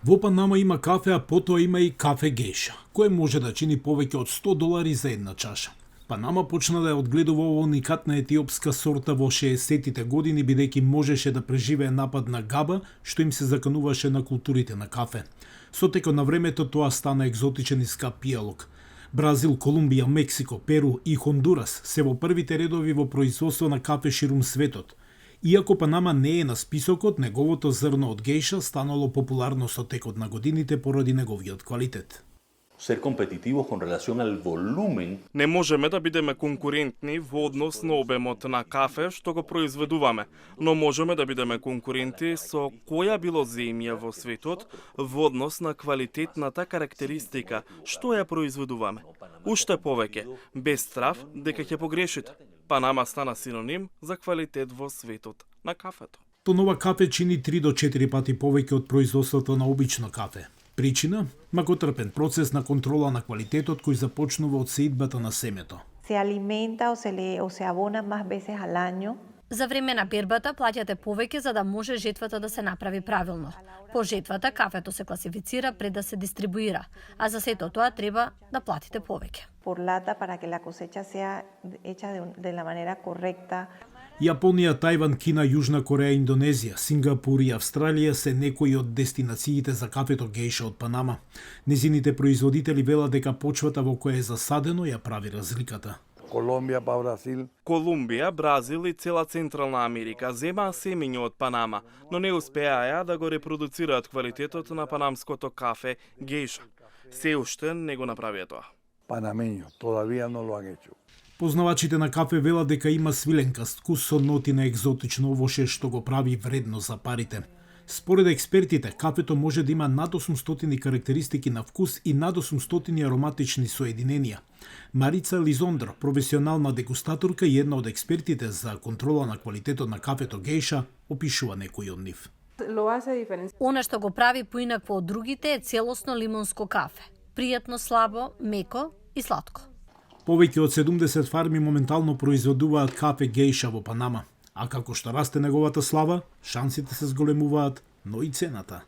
Во Панама има кафе, а потоа има и кафе гейша, кое може да чини повеќе од $100 за една чаша. Панама почна да ја одгледува ова уникатна етиопска сорта во 60-тите години, бидејќи можеше да преживее напад на габа, што им се закануваше на културите на кафе. Со текот на времето тоа стана екзотичен и скап пијалок. Бразил, Колумбија, Мексико, Перу и Хондурас се во првите редови во производство на кафе ширум светот. Иако Панама не е на списокот, неговото зрно од гейша станало популарно со текот на годините поради неговиот квалитет. Ser competitivos con relación al volumen. Не можеме да бидеме конкурентни во однос на обемот на кафе што го произведуваме, но можеме да бидеме конкуренти со која било земја во светот во однос на квалитетната карактеристика што ја произведуваме. Уште повеќе, без страв дека ќе погрешите. Панама стана синоним за квалитет во светот на кафето. Тонова кафе чини 3 до 4 пати повеќе од производството на обично кафе. Причина? Макотрпен процес на контрола на квалитетот кој започнува од сеидбата на семето. Se alimenta o se abona más veces al año. За време на бербата плаќате повеќе за да може жетвата да се направи правилно. По жетвата кафето се класифицира пред да се дистрибуира, а за сето тоа треба да платите повеќе. Por lata para que la cosecha sea hecha de la manera correcta. Јапонија, Тајван, Кина, Јужна Кореја, Индонезија, Сингапур и Австралија се некои од дестинациите за кафето гейша од Панама. Незините производители велат дека почвата во која е засадено ја прави разликата. Колумбија, Бразил и цела Централна Америка земаа семења од Панама, но не успеаја да го репродуцираат квалитетот на панамското кафе гейша. Се уште не го направија тоа. Panameños todavía no lo han hecho. Познавачите на кафе велат дека има свиленкаст вкус со ноти на екзотично овоше што го прави вредно за парите. Според експертите, кафето може да има над 800 карактеристики на вкус и над 800 ароматични соединенија. Марица Лизондро, професионална дегустаторка и една од експертите за контрола на квалитетот на кафето гейша, опишува некои од нив. Она што го прави поинакво од другите е целосно лимонско кафе. Пријатно слабо, меко и сладко. Повеќе од 70 фарми моментално произведуваат кафе гейша во Панама, а како што расте неговата слава, шансите се зголемуваат, но и цената.